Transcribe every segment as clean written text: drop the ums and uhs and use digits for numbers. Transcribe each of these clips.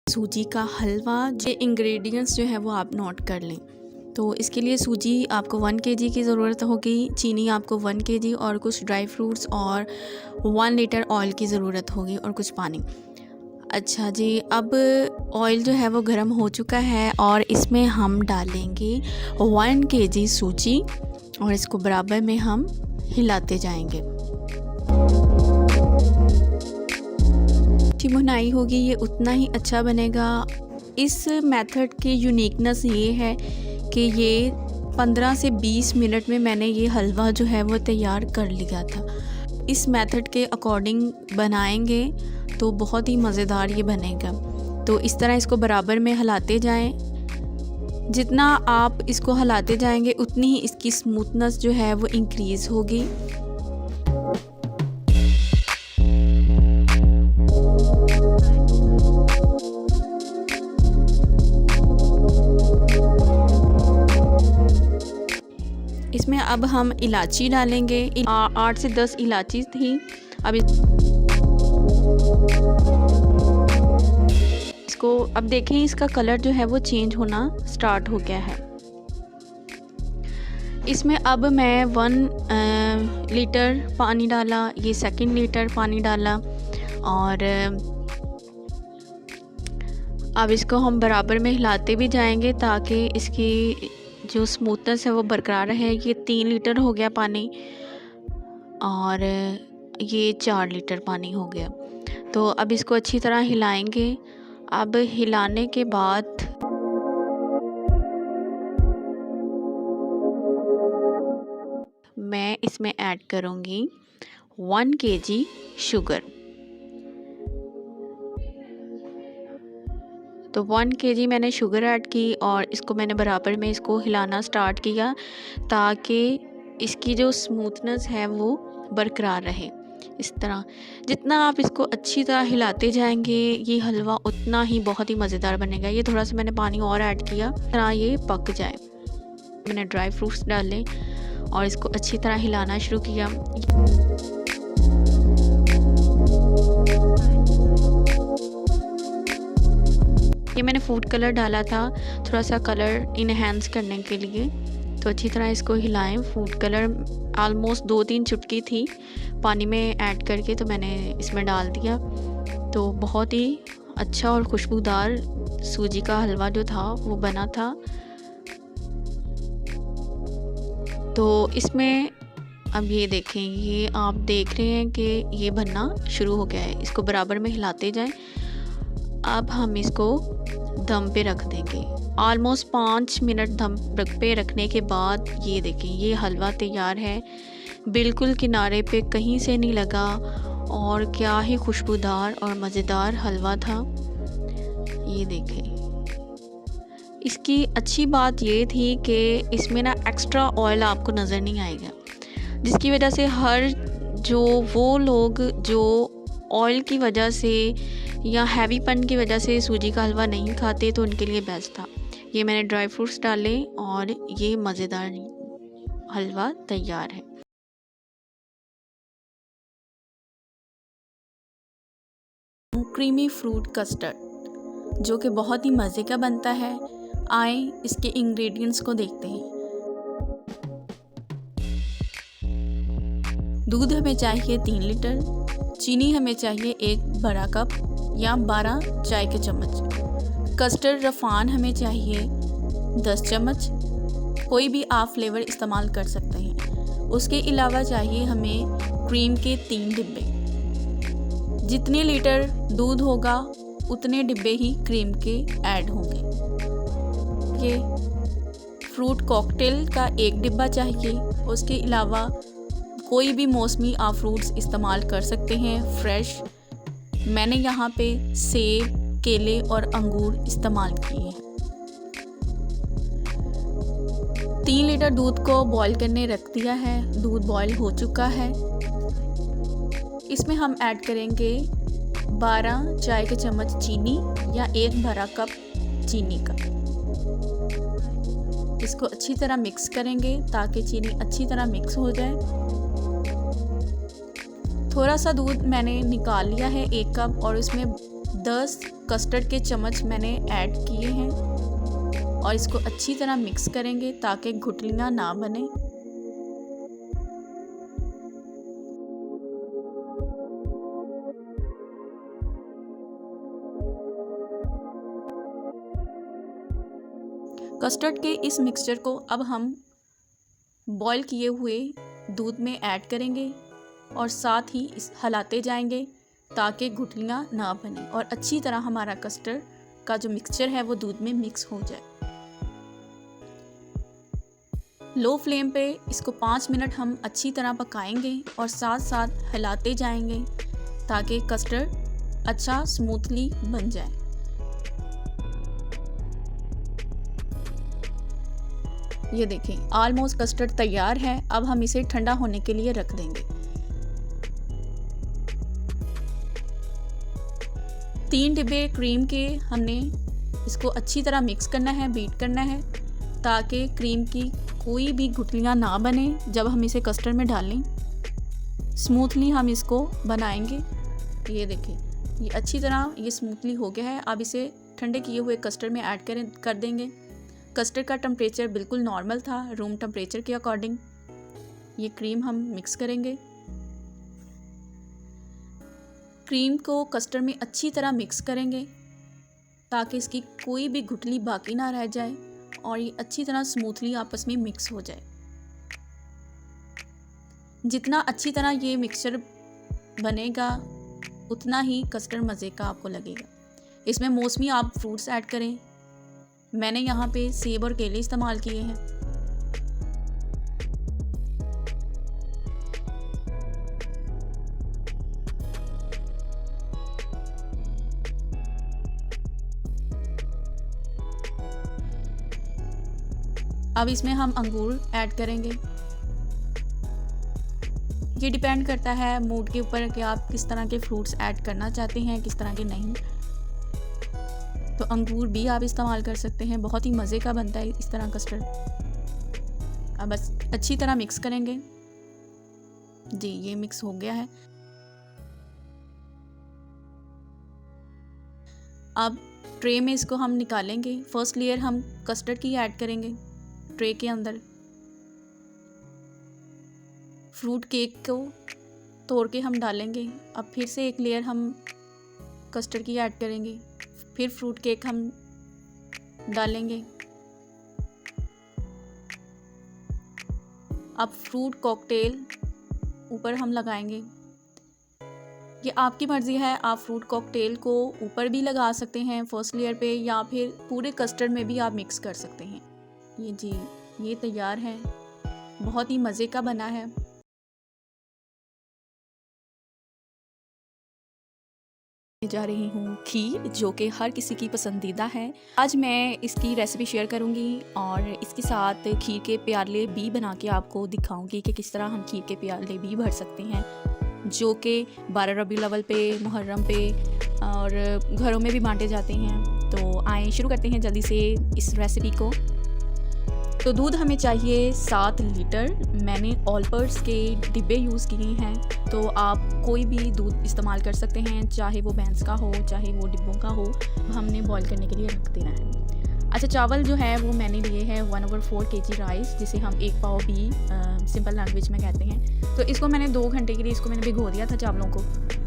सूजी का हलवा जो इंग्रेडिएंट्स जो है वो आप नोट कर लें। तो इसके लिए सूजी आपको 1 केजी की ज़रूरत होगी, चीनी आपको 1 केजी और कुछ ड्राई फ्रूट्स और 1 लीटर ऑयल की ज़रूरत होगी और कुछ पानी। अच्छा जी, अब ऑयल जो है वो गर्म हो चुका है और इसमें हम डालेंगे 1 केजी सूजी और इसको बराबर में हम हिलाते जाएंगे। जितनी भुनाई होगी ये उतना ही अच्छा बनेगा। इस मेथड की यूनिकनेस ये है कि ये 15 से 20 मिनट में मैंने ये हलवा जो है वो तैयार कर लिया था। इस मेथड के अकॉर्डिंग बनाएंगे तो बहुत ही मज़ेदार ये बनेगा। तो इस तरह इसको बराबर में हिलाते जाएं। जितना आप इसको हिलाते जाएंगे उतनी ही इसकी स्मूथनेस जो है वो इंक्रीज़ होगी। इसमें अब हम इलायची डालेंगे। 8 से 10 इलायची थी। अब इसको अब देखें, इसका कलर जो है वो चेंज होना स्टार्ट हो गया है। इसमें अब मैं 1 लीटर पानी डाला, ये 2 लीटर पानी डाला और अब इसको हम बराबर में हिलाते भी जाएंगे ताकि इसकी जो स्मूथनेस है वो बरकरार रहे। ये 3 लीटर हो गया पानी और ये 4 लीटर पानी हो गया। तो अब इसको अच्छी तरह हिलाएंगे। अब हिलाने के बाद मैं इसमें ऐड करूँगी 1 केजी शुगर। तो 1 केजी मैंने शुगर ऐड की और इसको मैंने बराबर में इसको हिलाना स्टार्ट किया ताकि इसकी जो स्मूथनेस है वो बरकरार रहे। इस तरह जितना आप इसको अच्छी तरह हिलाते जाएंगे ये हलवा उतना ही बहुत ही मज़ेदार बनेगा। ये थोड़ा सा मैंने पानी और ऐड किया तरह ये पक जाए। मैंने ड्राई फ्रूट्स डाले और इसको अच्छी तरह हिलाना शुरू किया। ये मैंने फूड कलर डाला था थोड़ा सा कलर इनहेंस करने के लिए। तो अच्छी तरह इसको हिलाएं। फूड कलर ऑलमोस्ट 2-3 चुटकी थी पानी में ऐड करके तो मैंने इसमें डाल दिया। तो बहुत ही अच्छा और खुशबूदार सूजी का हलवा जो था वो बना था। तो इसमें अब ये देखें, ये आप देख रहे हैं कि ये बनना शुरू हो गया है। इसको बराबर में हिलाते जाएं। अब हम इसको दम पे रख देंगे। ऑलमोस्ट 5 मिनट दम पे रखने के बाद ये देखें, ये हलवा तैयार है। बिल्कुल किनारे पे कहीं से नहीं लगा और क्या ही खुशबूदार और मज़ेदार हलवा था। ये देखें, इसकी अच्छी बात ये थी कि इसमें ना एक्स्ट्रा ऑयल आपको नज़र नहीं आएगा, जिसकी वजह से वो लोग जो ऑयल की वजह से या हैवीपन की वजह से सूजी का हलवा नहीं खाते तो उनके लिए बेस्ट था। ये मैंने ड्राई फ्रूट्स डाले और ये मज़ेदार हलवा तैयार है। क्रीमी फ्रूट कस्टर्ड जो कि बहुत ही मज़े का बनता है। आए इसके इंग्रेडिएंट्स को देखते हैं। दूध हमें चाहिए 3 लीटर, चीनी हमें चाहिए 1 बड़ा कप या 12 चाय के चम्मच, कस्टर्ड रफान हमें चाहिए 10 चम्मच, कोई भी आप फ्लेवर इस्तेमाल कर सकते हैं। उसके अलावा चाहिए हमें क्रीम के 3 डिब्बे। जितने लीटर दूध होगा उतने डिब्बे ही क्रीम के ऐड होंगे। ये फ्रूट कॉकटेल का 1 डिब्बा चाहिए। उसके अलावा कोई भी मौसमी आप फ्रूट्स इस्तेमाल कर सकते हैं फ्रेश। मैंने यहाँ पे सेब, केले और अंगूर इस्तेमाल किए हैं। 3 लीटर दूध को बॉईल करने रख दिया है। दूध बॉईल हो चुका है। इसमें हम ऐड करेंगे 12 चाय के चम्मच चीनी या 1 बड़ा कप चीनी का। इसको अच्छी तरह मिक्स करेंगे ताकि चीनी अच्छी तरह मिक्स हो जाए। थोड़ा सा दूध मैंने निकाल लिया है 1 कप और इसमें 10 कस्टर्ड के चम्मच मैंने ऐड किए हैं और इसको अच्छी तरह मिक्स करेंगे ताकि गुठलियाँ ना बने। कस्टर्ड के इस मिक्सचर को अब हम बॉईल किए हुए दूध में ऐड करेंगे और साथ ही हिलाते जाएंगे ताकि गुठलियाँ ना बने और अच्छी तरह हमारा कस्टर्ड का जो मिक्सचर है वो दूध में मिक्स हो जाए। लो फ्लेम पे इसको 5 मिनट हम अच्छी तरह पकाएंगे और साथ साथ हिलाते जाएंगे ताकि कस्टर्ड अच्छा स्मूथली बन जाए। ये देखें, ऑलमोस्ट कस्टर्ड तैयार है। अब हम इसे ठंडा होने के लिए रख देंगे। 3 डिब्बे क्रीम के हमने इसको अच्छी तरह मिक्स करना है, बीट करना है ताकि क्रीम की कोई भी गुठलियाँ ना बने। जब हम इसे कस्टर्ड में डालें स्मूथली हम इसको बनाएंगे। ये देखें, ये अच्छी तरह ये स्मूथली हो गया है। अब इसे ठंडे किए हुए कस्टर्ड में ऐड कर देंगे। कस्टर्ड का टेम्परेचर बिल्कुल नॉर्मल था, रूम टेम्परेचर के अकॉर्डिंग। ये क्रीम हम मिक्स करेंगे। क्रीम को कस्टर्ड में अच्छी तरह मिक्स करेंगे ताकि इसकी कोई भी गुठली बाकी ना रह जाए और ये अच्छी तरह स्मूथली आपस में मिक्स हो जाए। जितना अच्छी तरह ये मिक्सचर बनेगा उतना ही कस्टर्ड मज़े का आपको लगेगा। इसमें मौसमी आप फ्रूट्स ऐड करें। मैंने यहाँ पे सेब और केले इस्तेमाल किए हैं। अब इसमें हम अंगूर ऐड करेंगे। ये डिपेंड करता है मूड के ऊपर कि आप किस तरह के फ्रूट्स ऐड करना चाहते हैं, किस तरह के नहीं। तो अंगूर भी आप इस्तेमाल कर सकते हैं, बहुत ही मज़े का बनता है इस तरह कस्टर्ड। अब बस अच्छी तरह मिक्स करेंगे। जी, ये मिक्स हो गया है। अब ट्रे में इसको हम निकालेंगे। फर्स्ट लेयर हम कस्टर्ड की ऐड करेंगे ट्रे के अंदर। फ्रूट केक को तोड़ के हम डालेंगे। अब फिर से एक लेयर हम कस्टर्ड की ऐड करेंगे, फिर फ्रूट केक हम डालेंगे। अब फ्रूट कॉकटेल ऊपर हम लगाएंगे। ये आपकी मर्ज़ी है, आप फ्रूट कॉकटेल को ऊपर भी लगा सकते हैं फर्स्ट लेयर पे, या फिर पूरे कस्टर्ड में भी आप मिक्स कर सकते हैं। ये जी, ये तैयार है, बहुत ही मज़े का बना है। जा रही हूँ खीर, जो कि हर किसी की पसंदीदा है। आज मैं इसकी रेसिपी शेयर करूँगी और इसके साथ खीर के प्याले भी बना के आपको दिखाऊँगी कि किस तरह हम खीर के प्याले भी भर सकते हैं, जो कि 12 रबीउल अव्वल पे, मुहर्रम पे और घरों में भी बांटे जाते हैं। तो आए शुरू करते हैं जल्दी से इस रेसिपी को। तो दूध हमें चाहिए 7 लीटर। मैंने ऑलपर्स के डिब्बे यूज़ किए हैं, तो आप कोई भी दूध इस्तेमाल कर सकते हैं, चाहे वो भैंस का हो चाहे वो डिब्बों का हो। हमने बॉईल करने के लिए रख देना है। अच्छा, चावल जो है वो मैंने लिए हैं 1/4 kg राइस, जिसे हम 1 पाव भी सिंपल लैंग्वेज में कहते हैं। तो इसको मैंने 2 घंटे के लिए इसको मैंने भिगो दिया था चावलों को।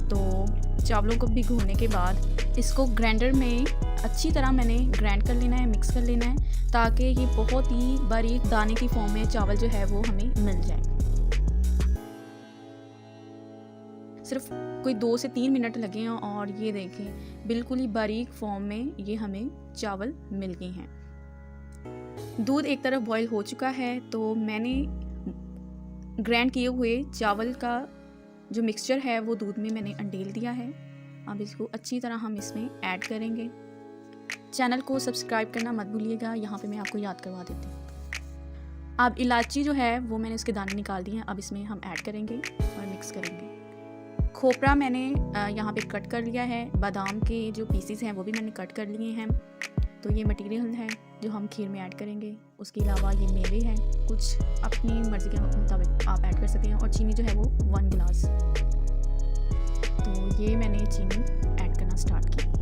तो चावलों को भिगोने के बाद इसको ग्राइंडर में अच्छी तरह मैंने ग्राइंड कर लेना है, मिक्स कर लेना है, ताकि ये बहुत ही बारीक दाने की फॉर्म में चावल जो है वो हमें मिल जाए। सिर्फ कोई 2 से 3 मिनट लगे हैं और ये देखें बिल्कुल ही बारीक फॉर्म में ये हमें चावल मिल गए हैं। दूध एक तरफ बॉईल हो चुका है, तो मैंने ग्राइंड किए हुए चावल का जो मिक्सचर है वो दूध में मैंने अंडेल दिया है। अब इसको अच्छी तरह हम इसमें ऐड करेंगे। चैनल को सब्सक्राइब करना मत भूलिएगा, यहाँ पे मैं आपको याद करवा देती हूँ। अब इलायची जो है वो मैंने उसके दाने निकाल दिए हैं, अब इसमें हम ऐड करेंगे और मिक्स करेंगे। खोपरा मैंने यहाँ पे कट कर लिया है, बादाम के जो पीसेस हैं वो भी मैंने कट कर लिए हैं। तो ये मटेरियल है जो हम खीर में ऐड करेंगे। उसके अलावा ये मेवे हैं, कुछ अपनी मर्ज़ी के मुताबिक आप ऐड कर सकते हैं। और चीनी जो है वो 1 गिलास। तो ये मैंने चीनी ऐड करना स्टार्ट की।